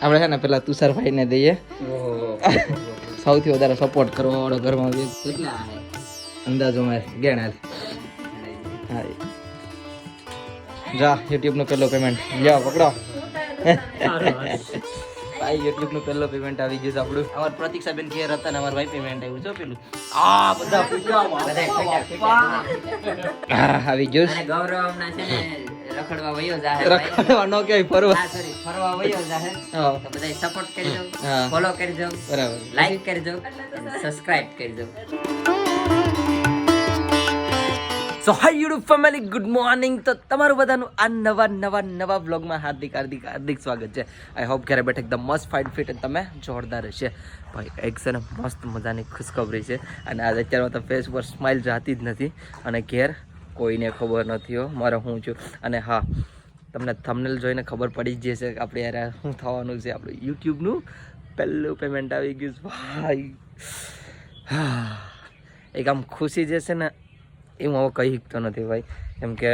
આપણે છે ને પેલા તુષારભાઈને દઈએ સૌથી વધારે સપોર્ટ કરવા વાળો ઘરમાં અંદાજો માં ગેણાલ હા જા યુટ્યુબ નો પહેલો પેમેન્ટ લ્યો પકડો ભાઈ યુટ્યુબ નું પહેલો પેમેન્ટ આવી ગયું છે આપણું અમાર પ્રતીક્ષાબેન ઘેર હતા ને અમાર ભાઈ પેમેન્ટ આવ્યું છે પેલું આ બધા આવી ગયું અને ગૌરવ હમણાં છે ને રખડવા વયો જાહે રખડવા નો કે ફરવા સોરી ફરવા વયો જાહે હા તો બધાય સપોર્ટ કરજો હા. ફોલો કરજો બરાબર લાઈક કરજો સબસ્ક્રાઇબ કરજો સો હાય યુટ્યુબ ફેમિલી ગુડ મોર્નિંગ તો તમારું બધાનું આ નવા વ્લોગમાં હાર્દિક સ્વાગત છે આઈ હોપ ઘરે બેઠે એકદમ મસ્ત ફાઇટ ફિટ અને તમે જોરદાર હશે ભાઈ એક છે ને મસ્ત મજાની ખુશખબરી છે અને આજે અત્યારમાં તો ફેસ પર સ્માઇલ જાતી જ નથી અને ઘેર કોઈને ખબર નથી હો મારે હું છું અને હા તમને થંબનેલ જોઈને ખબર પડી જ જશે કે આપણે યાર શું થવાનું છે આપણું યુટ્યુબનું પહેલું પેમેન્ટ આવી ગયું છે ભાઈ એક આમ ખુશી જે છે ને એ હું હવે કહી શકતો નથી ભાઈ કેમ કે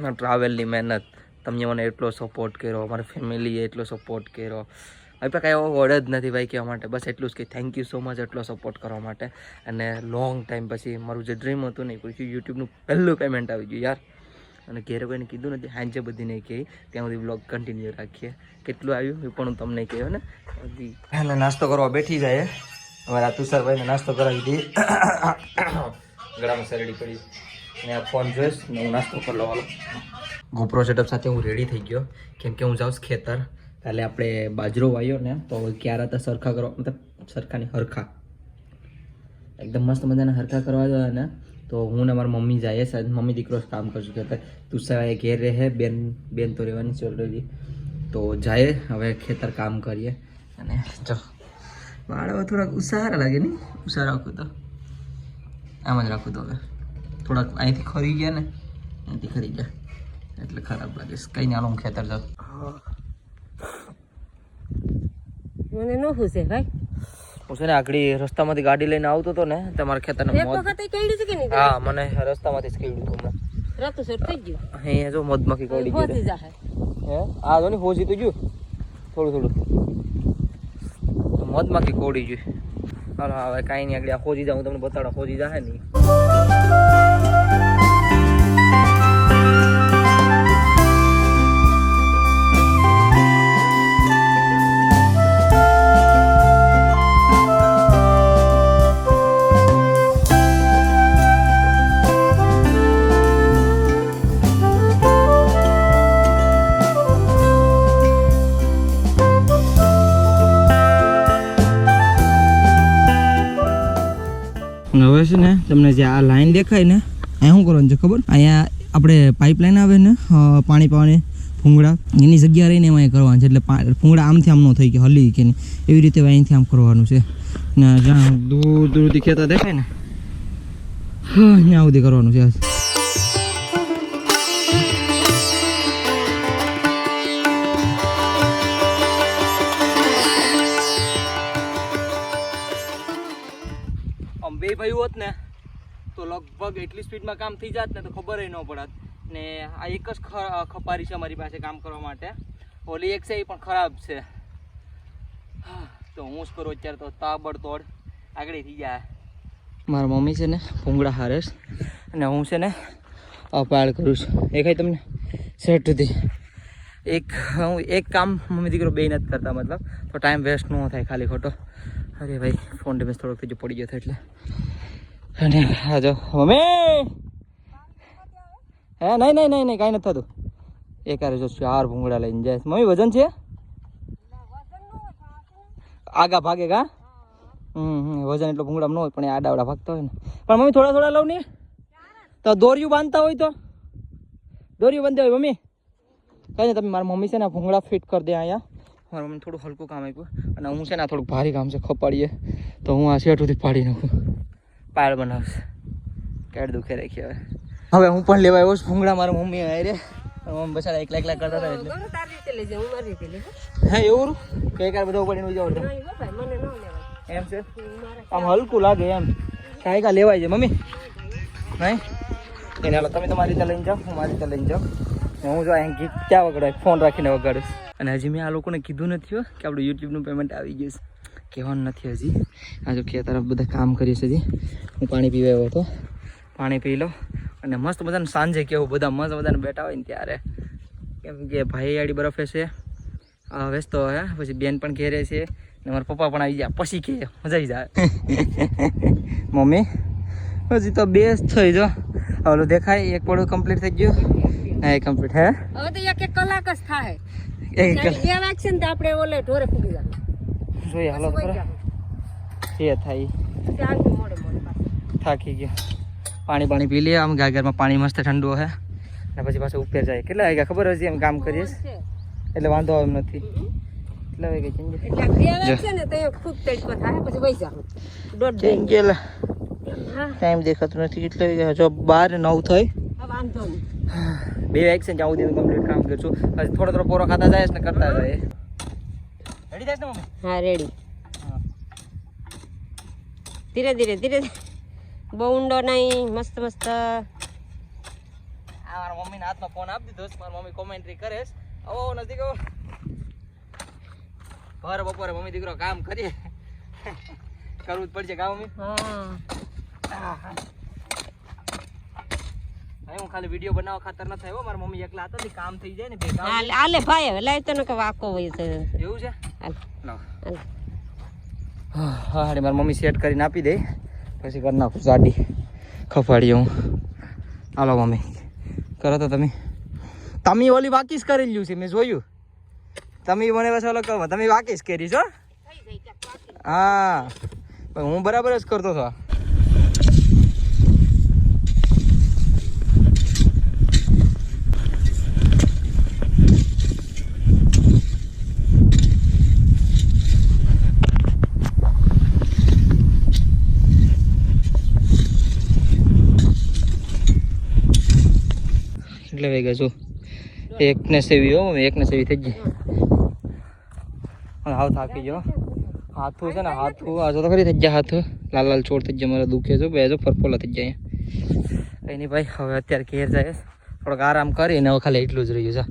ટ્રાવેલની મહેનત તમે મને એટલો સપોર્ટ કર્યો અમારી ફેમિલીએ એટલો સપોર્ટ કર્યો હવે કાંઈ એવો વર્ડ જ નથી ભાઈ કહેવા માટે બસ એટલું જ કે થેન્ક યુ સો મચ એટલો સપોર્ટ કરવા માટે અને લોંગ ટાઈમ પછી મારું જે ડ્રીમ હતું ને પછી યુટ્યુબનું પહેલું પેમેન્ટ આવી ગયું યાર અને ઘેરે કોઈને કીધું નથી હાંજે બધી નહીં કહી ત્યાં સુધી બ્લોગ કન્ટિન્યુ રાખીએ કેટલું આવ્યું એ પણ હું તમને કહ્યું ને બધી એટલે નાસ્તો કરવા બેઠી જાય અમારા તુષારભાઈને નાસ્તો કરાવી દઈએ ગળામાં શેરડી પડી અને આ ફોન જોઈશ ને હું નાસ્તો કરી લવાનો ગોપ્રો સેટઅપ સાથે હું રેડી થઈ ગયો કેમ કે હું જાઉં ખેતર કાલે આપણે બાજરો વાવ્યો ને તો ક્યારે હતા સરખા કરવા મતલબ સરખાની હરખા એકદમ મસ્ત મજાના હરખા કરવા જોઈએ ને તો હું ને મારી મમ્મી જાય સાહેબ મમ્મી દીકરો કામ કરશું કે તુષાર ઘેર રહે બેન તો રહેવાની છે ઓલરેડી તો જાય હવે ખેતર કામ કરીએ અને જો બાળવા થોડાક ઉસારા લાગે નહીં ઉસારા રાખું તો આમ જ રાખું તો હવે થોડાક અહીંથી ખરી ગયા ને અહીંથી ખરી ગયા એટલે ખરાબ લાગે કંઈ ના હું ખેતર જાઉં મને ન પૂછે ભાઈ હું છે ને આગળ રસ્તામાંથી ગાડી લઈને આવતો હતો ને તમારા ખેતરને એક વખત કેડ્યું છે કે નહીં હા મને રસ્તામાંથી જ કેડ્યું હતું મેં રાતું સર થઈ ગયું અહીંયા જો મધમાખી કોડી ગઈ હોતી જાહે હે આ જો ને હોજી તો ગયું થોડું મધમાખી કોડી ગયું હાલો હવે કાંઈ નહીં આગળ આ હોજી જાઉં તમને બતાડો હોજી જાહે નહીં હવે છે ને તમને જે આ લાઈન દેખાય ને અહીંયા શું કરવાનું છે ખબર અહીંયા આપણે પાઇપલાઇન આવે ને પાણી પાવાની ભૂંગળા એની જગ્યા રહીને એમાં કરવાનું છે એટલે ભૂંગળા આમથી આમ ન થઈ કે હલી કે નહીં એવી રીતે અહીંથી આમ કરવાનું છે ને જ્યાં દૂર દૂરથી ખેતર દેખાય ને ત્યાં સુધી કરવાનું છે બે ભાઈ હોત ને તો લગભગ એટલી સ્પીડમાં કામ થઈ જાત ને તો ખબર ન પડત ને આ એક જ ખપારી છે અમારી પાસે કામ કરવા માટે ઓલી એક છે એ પણ ખરાબ છે તો હું જ કરું અત્યારે તો તાબડતોડ આગળ થઈ જાય મારા મમ્મી છે ને ભૂંગળા હારેશ અને હું છે ને અપાળ કરું છું એ ખાઈ તમને સેટ સુધી હું એક કામ મમ્મી દીકરો બે નથી કરતા મતલબ તો ટાઈમ વેસ્ટ ન થાય ખાલી ખોટો અરે ભાઈ ફોન ડેમેજ થોડોક થઈ પડી ગયો એટલે અને હા જો મમ્મી હે નહીં કાંઈ નથી થતું એક જો 4 ભૂંગળા લઈને જાય મમ્મી વજન છે આગા ભાગે કા વજન એટલો ભૂંગળા ન હોય પણ એ આડાવડા ભાગતા હોય ને પણ મમ્મી થોડા લઉં ને તો દોરિયું બાંધતા હોય તો દોરિયું બાંધતા હોય મમ્મી કઈ નહીં તમે મારા મમ્મી છે ને ભૂંગળા ફિટ કરી દે અહીંયા મારા મમ્મી થોડું હલકું કામ આપ્યું અને હું છે ને થોડુંક ભારી કામ છે ખપાડીએ તો હું આ શેઠુંથી ફાડી નાખું પાડ બનાવશે કેડ દુખે રાખી હવે હું પણ લેવા આવ્યો છું ભૂંગળા મારા મમ્મી રે મમ્મી બસાડા એકલા કરતા હતા એટલે તારી રીતે લેજે હું મારી રીતે લેજે હા એવું કઈ કાર બધા પડીને જાવ નહીં બાપા મને ન લેવાય એમ છે આમ હલકું લાગે એમ કાંઈ કા લેવાય છે મમ્મી નહીં એને હાલો તમે તમારી રીતે લઈને જાઓ હું મારી રીતે લઈને જાઉં હું જો અહીં ગીત ત્યાં વગાડો ફોન રાખીને વગાડું અને હજી મેં આ લોકોને કીધું નથી હો કે આપણું યુટ્યુબનું પેમેન્ટ આવી ગયું છે, કહેવાનું નથી હજી. આ જો ખેતર બધા કામ કરીએ છે હજી. હું પાણી પીવા આવ્યો હતો, પાણી પી લો અને મસ્ત બધાને સાંજે કેવું બધા મસ્ત બધાને બેઠા હોય ને ત્યારે, કેમ કે ભાઈ આડી બરફે છે વેચતો હે, પછી બેન પણ ઘેરે છે ને મારા પપ્પા પણ આવી જાય પછી કે મજા આવી જાય. મમ્મી હજી તો બે જ થઈ જો, ઓલું દેખાય એક પડું કમ્પ્લીટ થઈ ગયું. હા એ કમ્પ્લીટ હે, હવે તો એક કલાક જ થાય. એક બે વાગશે ને તો આપણે ઓલે ઢોરે પૂગી જાય. જોઈએ હાલો ખરા જે થાય આગળ મોડે મોડે પાછું. થાકી ગયો. પાણી પી લઈએ. આમ ગાગરમાં પાણી મસ્ત ઠંડુ હે ને પછી પાછું ઉપર જાય. કેટલા વાગ્યા ખબર હજી એમ કામ કરીએ એટલે વાંધો આવે નથી. કેટલા વાગે ચેન્જ એટલે બે વાગશે ને તો ખૂબ તડકો થાય પછી વહી જાવ. દોઢ ગયેલા હા ટાઈમ દેખાતો નથી. કેટલા વાગ્યા જો 12:09 થઈ. હવે વાંધો નહીં. 2 વાગે છે જ્યાં સુધી કમ્પ્લીટ કામ કરશું. હજી થોડો પોરો ખાતા જાય ને કરતા જાય. રેડી થાય ને મમ્મી? હા રેડી. ધીરે ધીરે ધીરે બહુ ઊંડો નહીં. મસ્ત મસ્ત. આ મારા મમ્મીના હાથમાં ફોન આપી દીધો. મારી મમ્મી કોમેન્ટ્રી કરે છે. આવો નજીક આવો. ભર બપોરે મમ્મી દીકરો કામ કરીએ, કરવું જ પડશે કામ મમ્મી. હા હું ખાલી વિડીયો બનાવવા ખાતર ન થાય. મારા મમ્મી એકલા હતા ને કામ થઈ જાય ને બે કામ. આલે ભાઈ હવે લાય તને કે વાકો હોય છે. એવું છે? હાલ લાવ. હાલ. હા હાડી મારી મમ્મી સેટ કરીને આપી દે પછી કરી નાખું ગાડી ખફાડીએ હું. હાલો મમ્મી કરો તો તમે ઓલી વાકીસ કરી લ્યું છે મેં જોયું. તમે મને બસ ઓલો કરો તમે વાકીસ કરી છો. હા હું બરાબર જ કરતો હતો. એટલે વાગ્યા છું 1:07 હો મમ્મી 1:07 થઈ ગઈ. હાવ થાકી ગયો. હાથું છે ને હાથું આ જો તો ખરી થઈ ગયા. હાથ લાલ લાલ ચોર થઈ ગયા મારા દુખે છે. બે જો ફરફોલા થઈ જાય. કંઈ નહીં ભાઈ હવે અત્યારે ઘેર જાય થોડોક આરામ કરીને હવે ખાલી એટલું જ રહ્યું છે.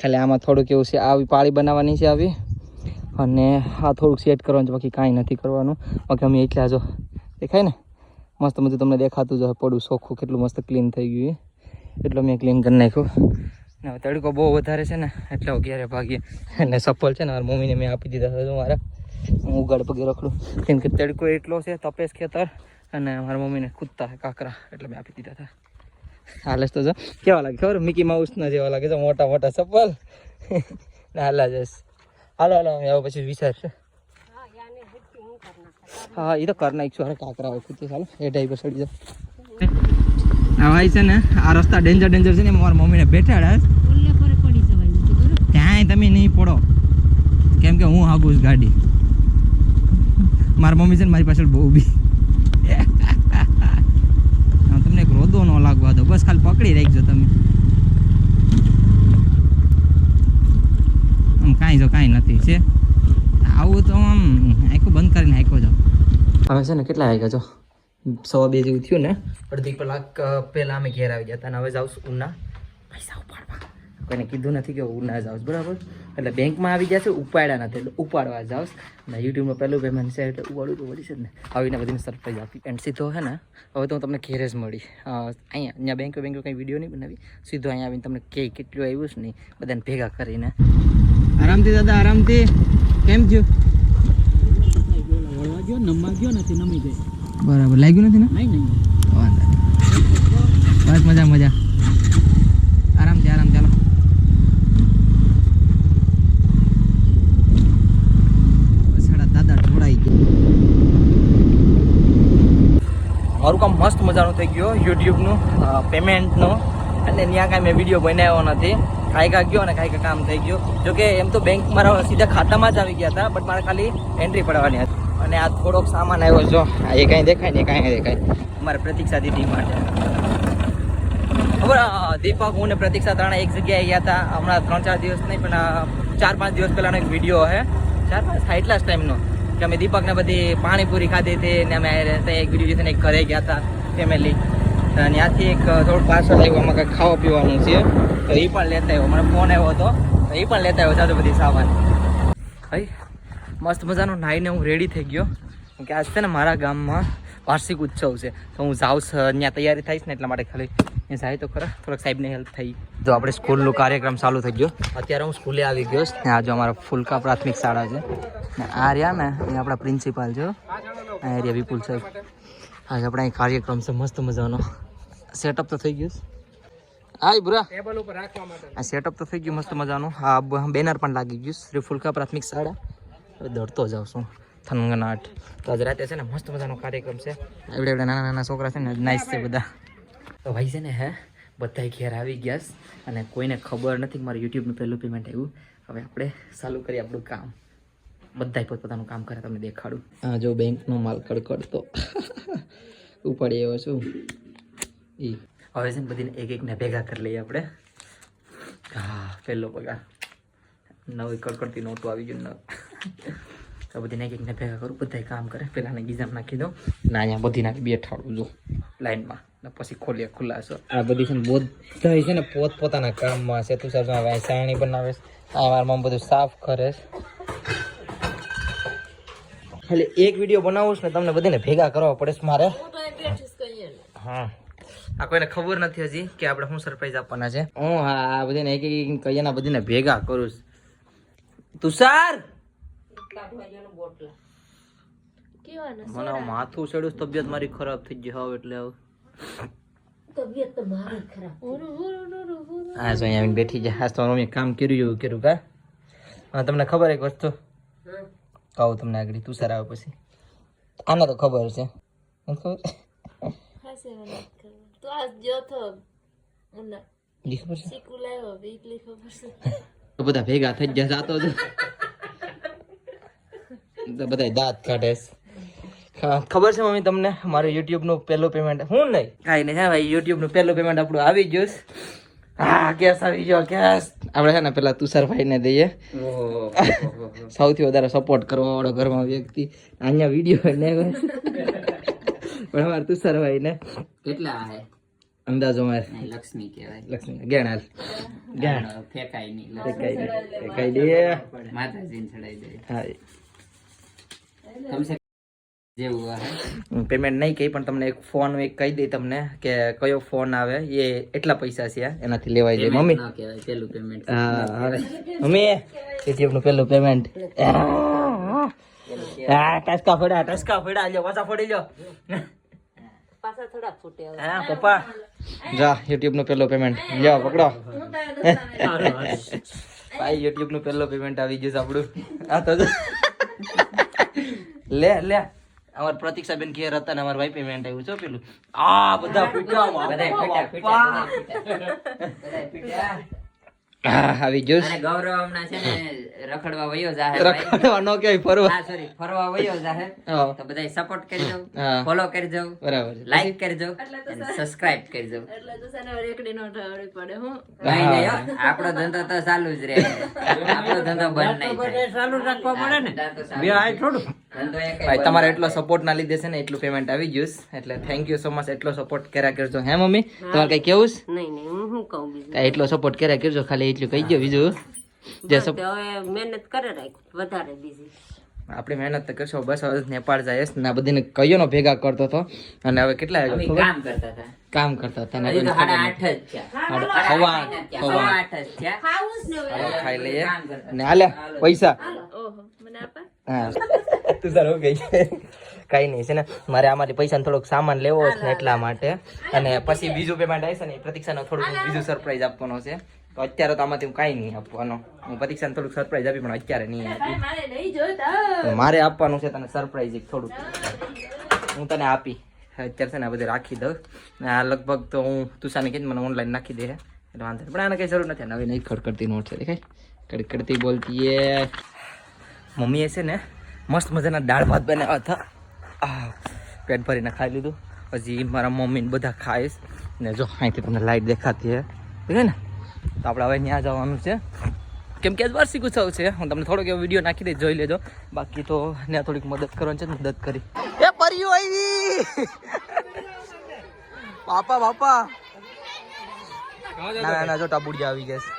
ખાલી આમાં થોડુંક એવું છે આવી પાળી બનાવવાની છે આવી અને આ થોડુંક સેટ કરવાનું છે. બાકી કાંઈ નથી કરવાનું. બાકી અમે એટલા જો દેખાય ને મસ્ત મસ્ત તમને દેખાતું જ પડું ચોખ્ખું કેટલું મસ્ત ક્લીન થઈ ગયું એટલું મેં ક્લીન કરી નાખ્યું. ને હવે તડકો બહુ વધારે છે ને એટલે હું ઘેરે ભાગીએ. અને સફળ છે ને મારા મમ્મીને મેં આપી દીધા હતા મારા. હું ઉગાડ પગે રખડું કેમ કે તડકો એટલો છે તપેશ ખેતર અને મારા મમ્મીને કૂદતા કાંકરા એટલે મેં આપી દીધા હતા. હાલે તો જો કેવા લાગે ખબર મિકી માઉસના જેવા લાગે છે મોટા મોટા સફળ ને હાલા જશ. હાલો હાલો હવે પછી વિચાર છે. હા એ તો કરી નાખીશું. અરે કાંકરા હોય કૂદતું ચાલો એ ટાઈપ પર ચડી જાવ. આ ભાઈ છે ને આ રસ્તા ડેન્જર છે ને મારા મમ્મીને બેઠાડા ઓલે પર પડી જવાય નથી બરોબર. ક્યાંય તમે નહીં પડો કેમ કે હું હાગું છું ગાડી. મારા મમ્મી છે ને મારી પાછળ બહુ બી તમને એક રોદો ન લાગવા દો બસ ખાલી પકડી રાખજો તમે. આમ કાંઈ નથી છે આવું તો આમ આખું બંધ કરીને આખો જાઓ. હવે છે ને કેટલા વાગ્યા છો 1:15 જેવું થયું ને. અડધી કલાક પહેલાં અમે ઘેર આવી ગયા હતા અને હવે જાઉં ઉના પૈસા ઉપાડવા. કોઈને કીધું નથી કે ઉના જાઉં બરાબર. એટલે બેંકમાં આવી ગયા છે ઉપાડ્યા નથી એટલે ઉપાડવા જાઉં ને યુટ્યુબનું પહેલું પેમેન્ટ છે એટલે ઉપાડવું તો પડી છે ને. આવીને બધીને સરપ્રાઈઝ આપી એન્ડ સીધો હે ને હવે તો હું તમને ઘેરે જ મળી અહીંયા બેંકો કંઈ વિડીયો નહીં બનાવી સીધો અહીંયા આવીને તમને કે કેટલું આવ્યું છે નહીં બધાને ભેગા કરીને. આરામથી દાદા આરામથી. કેમ થયું? બરાબર લાગ્યું નથી ને? બસ મજા આરામથી ચાલો. દાદા ઢોળાઈ ગયા. મારું કામ મસ્ત મજાનું થઈ ગયું યુટ્યુબનું પેમેન્ટનું અને ત્યાં કાંઈ મેં વિડીયો બનાવ્યો નથી. કાંઈ ગયો અને કાંઈ કામ થઈ ગયું. જોકે એમ તો બેંક મારા સીધા ખાતામાં જ આવી ગયા હતા બટ મારે ખાલી એન્ટ્રી પડવાની હતી. અને આ થોડોક સામાન આવ્યો જો એ કાંઈ દેખાય ને કાંઈ દેખાય અમારે પ્રતીક્ષા દીદી માટે. ખબર દીપક હું ને પ્રતીક્ષા ત્રણે એક જગ્યાએ ગયા હતા હમણાં 3-4 દિવસ નહીં પણ 4-5 દિવસ પહેલાંનો એક વિડીયો હે 4-5 એટલા જ ટાઈમનો કે અમે દીપકને બધી પાણીપુરી ખાધી હતી ને અમે એક વિડીયો છે ને એક ઘરે ગયા હતા ફેમિલી. ત્યાંથી એક થોડું પાર્સલ આવ્યું આમાં કંઈક ખાવા પીવાનું છે તો એ પણ લેતા આવ્યો. મને ફોન આવ્યો હતો એ પણ લેતા આવ્યો જાજો બધી સામાન. ભાઈ મસ્ત મજાનો નાઈને હું રેડી થઈ ગયો કે આજ છે ને મારા ગામમાં વાર્ષિક ઉત્સવ છે તો હું જાઉં ત્યાં તૈયારી થઈશ ને એટલા માટે ખાલી એ જાય તો ખરા થોડોક સાહેબને હેલ્પ થઈ. જો આપણે સ્કૂલનો કાર્યક્રમ ચાલુ થઈ ગયો. અત્યારે હું સ્કૂલે આવી ગયો છું. આ જો અમારા ફુલકા પ્રાથમિક શાળા છે ને આ રહ્યા ને એ આપણા પ્રિન્સિપાલ છે. આ રહ્યા વિપુલ સાહેબ. આજે આપણે અહીં કાર્યક્રમ છે મસ્ત મજાનો. સેટઅપ તો થઈ ગયું. હાય બુરા ટેબલ ઉપર રાખવા માટે આ સેટઅપ તો થઈ ગયું મસ્ત મજાનું. આ બેનર પણ લાગી ગયું શ્રી ફુલકા પ્રાથમિક શાળા. હવે દોડતો જાઉં છું થનગનાટ. તો આજ રાતે છે ને મસ્ત મજાનો કાર્યક્રમ છે. એવડે એવડે નાના નાના છોકરા છે ને નાઈસ છે બધા. તો ભાઈ છે ને હે બધા ઘેર આવી ગયા અને કોઈને ખબર નથી કે મારું યુટ્યુબનું પહેલું પેમેન્ટ આવ્યું. હવે આપણે ચાલુ કરીએ આપણું કામ. બધા પોતપોતાનું કામ કરે તમને દેખાડું. હા જો બેંકનો માલ કડકડતો ઉપાડી આવ્યો છું. એ હવે છે ને બધીને એક એકને ભેગા કરી લઈએ આપણે. હા પહેલો પગાર નવી કડકડતી નોટો આવી ગયું ને તો બધીને એક એકને ભેગા કરું. બધા કામ કરે. પહેલાંને ગીઝામ નાખી દઉં ના અહીંયા બધી નાખી બેઠાડું જો લાઈનમાં ને પછી ખોલીએ ખુલ્લાસો. આ બધી છે ને બધા છે ને પોતપોતાના કામમાં છે. તું સાહેબ સાયણી બનાવે આ મારા મમ્મી બધું સાફ કરે. ખાલી એક વિડીયો બનાવું છું ને તમને બધાને ભેગા કરવા પડે છે મારે. હા આ કોઈને ખબર નથી હજી કે આપણે શું સરપ્રાઈઝ આપવાના છે. હું હા બધાને એક એક કહીને બધીને ભેગા કરું છું. તુષાર મને માથું ચડ્યું તબિયત મારી ખરાબ થઈ ગઈ હવે એટલે હવે તબિયત તો મારી ખરાબ. હા જો અહીંયા બેઠી જાય. આજ તો મમ્મી કામ કર્યું એવું કર્યું કા. હા તમને ખબર એક વસ્તુ કહું તમને આગળ તુષાર આવે પછી આને તો ખબર છે. ખબર તો આજ જો તો ખબર છે શીકુ લાવ્યો વીકલી ખબર છે બધા ભેગા થઈ ગયા જાતો તો બધા દાંત કાઢે. ખબર છે મમ્મી તમને મારું યુટ્યુબ નું પહેલું પેમેન્ટ હું નહીં કાંઈ નહીં છે ભાઈ. યુટ્યુબ નું પહેલું પેમેન્ટ આપણું આવી ગયું. હા કેસ આવી ગયો કેસ. આપણે છે ને પેલા તુષારભાઈ ને દઈએ. સૌથી વધારે સપોર્ટ કરવા વાળો ઘરમાં વ્યક્તિ અહીંયા વિડીયો ને પણ અમારે તુષારભાઈ ને કેટલા હે અંદાજો મારે લક્ષ્મી કહેવાય. લક્ષ્મી ગેણાલ ગેણ ફેંકાય નહીં ફેંકાઈ દે માતાજીને ચડાઈ દે. હા કમસે જેવું હે પેમેન્ટ નહીં કહી પણ તમને એક ફોન એક કહી દઈ તમને કે કયો ફોન આવે એ એટલા પૈસા છે એનાથી લેવાય જાય. મમ્મી ના કહેવાય પેલું પેમેન્ટ. હા મમ્મી યુટ્યુબ નું પેલું પેમેન્ટ. હા ટસકા ફોડા લ્યો પાછા ફોડી લ્યો. પાછા થોડા ફૂટે હા પપ્પા જા યુટ્યુબ નું પેલું પેમેન્ટ લ્યો પકડો. ભાઈ યુટ્યુબ નું પેલું પેમેન્ટ આવી ગયું છે આપણું. આ તો લે અમાર પ્રતીક્ષા બેન ઘેર હતા ને અમાર ભાઈ પેમેન્ટ આવ્યું છે પેલું. આ બધા ફૂટ્યા આવી ગયું. અને ગૌરવ હમણાં છે ને રખડવા વયો જાહે. રખડવાનો કે ફરવા. હા સોરી ફરવા વયો જાહે. હા તો બધાય સપોર્ટ કરજો, હા. ફોલો કરજો, બરાબર છે. લાઈક કરજો અને સબસ્ક્રાઇબ કરજો. એટલે તો સાને રેકડી નો ઠાવડી પડે હું કઈ નહીં હો, આપણો ધંધો તો ચાલુ જ રહે. આપણો ધંધો બંધ નહીં થાય. ચાલુ રાખવા પડે ને. ધંધો એક ભાઈ તમારે એટલો સપોર્ટ ના લીધે છે ને એટલું પેમેન્ટ આવી ગયું છે. એટલે થેન્ક યુ સો મચ. એટલો સપોર્ટ કર્યા કરજો હે મમ્મી. તમારે કઈ કેવું છે? નહીં હું શું કહું બીજું કાંઈ એટલો સપોર્ટ કર્યા કરજો ખાલી એટલું કહી ગયો બીજું જે બસ હવે મહેનત કરે રાખ્યું વધારે બીજી આપણે મહેનત તો કરશો. બસ હવે નેપાળ જાય ને બધીને કયોનો ભેગા કરતો હતો અને હવે કેટલા અમે ખબર? કામ કરતા હતા. કામ કરતા હતા ને હજી તો કોઈને ખબર 8:30 જ થયા. હવા 8:30 જ થયા. ખાવું જ ને હવે. હવે ખાઈ લઈએ ને હાલે પૈસા. ઓહો મને આપા હા તું તાર હો ગઈ. કઈ નહીં છે ને મારે આમાંથી પૈસા થોડોક સામાન લેવો છે ને એટલા માટે. અને પછી બીજું પેમેન્ટ આવશે ને પ્રતીક્ષાનો થોડુંક બીજું સરપ્રાઈઝ આપવાનો છે. તો અત્યારે તો આમાંથી હું કાંઈ નહીં આપવાનો. હું પ્રતીક્ષાને થોડુંક સરપ્રાઈઝ આપી પણ અત્યારે નહીં આપી. મારે નહીં જોતા તો મારે આપવાનું છે તને સરપ્રાઈઝ એક થોડુંક. હું તને આપી અત્યારે છે ને આ બધે રાખી દઉં ને આ લગભગ તો હું તુષાને કીધું મને ઓનલાઈન નાખી દે એટલે વાંધો નહીં. પણ આને કંઈ જરૂર નથી. નવી નહીં ખડખડતી નોટ છે દેખાય કડકડતી બોલતી એ. મમ્મીએ છે ને મસ્ત મજાના દાળ ભાત બનાવ્યા હતા. પેટ ભરીને ખાઈ લીધું. હજી મારા મમ્મીને બધા ખાઈશ ને જો અહીંથી તમને લાઈટ દેખાતી હે ને. તો આપણે હવે ત્યાં જવાનું છે કેમ કે આજ વાર્ષિક ઉત્સવ છે. હું તમને થોડોક એવો વિડીયો નાખી દઈશ જોઈ લેજો. બાકી તો ત્યાં થોડીક મદદ કરવાની છે મદદ કરી. એ પરિયો આવી બાપા ના જો ટાબુડિયા આવી ગયા છે.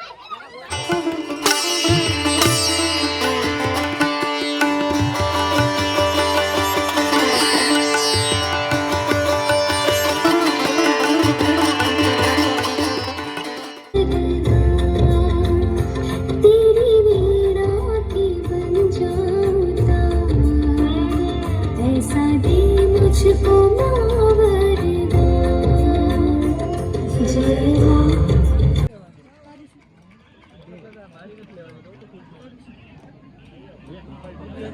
ये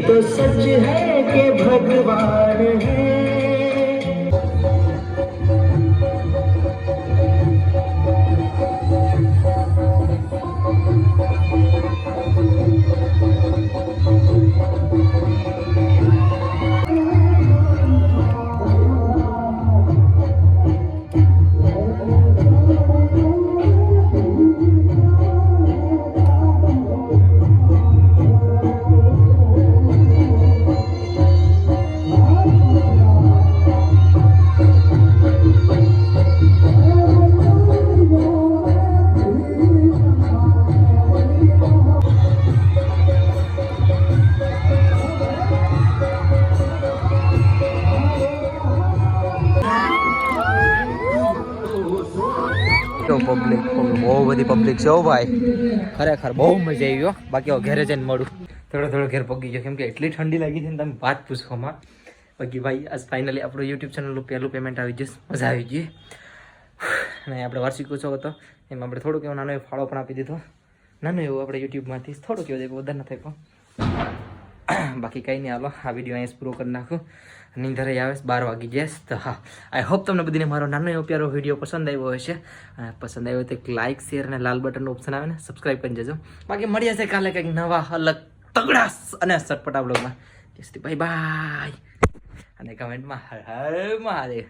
तो सच है कि भगवान है। તો પબ્લિક બહુ બધી પબ્લિક છે હો ભાઈ, ખરેખર બહુ મજા આવી હો. બાકી હવે ઘરે જઈને મળું, થોડો ઘેર પગી ગયો કેમ કે એટલી ઠંડી લાગી છે ને તમે વાત પૂછવામાં. બાકી ભાઈ આજ ફાઇનલી આપણું યુટ્યુબ ચેનલનું પહેલું પેમેન્ટ આવી જશે, મજા આવી ગઈ. અને આપણે વાર્ષિકોત્સવ હતો એમાં આપણે થોડુંક એવો નાનો એવો ફાળો પણ આપી દીધો, નાનો એવું આપણે યુટ્યુબમાંથી થોડુંક એવું વધારે નથી પણ બાકી કંઈ નહીં. હાલો આ વિડીયો અહીંયા પૂરો કરી નાખું, નીંદર આવે 12 વાગી જશે. તો હા, આઈ હોપ તમને બધીને મારો નાનો એવો પ્યારો વિડીયો પસંદ આવ્યો હશે. અને પસંદ આવ્યો તો એક લાઇક શેર અને લાલ બટનનું ઓપ્શન આવે ને સબસ્ક્રાઈબ કરી જજો. બાકી મળ્યા છે કાલે કંઈક નવા અલગ તગડા અને સટપટા બ્લોગમાં. જય શ્રી બાય બાય અને કમેન્ટમાં હર હર મહાદેવ.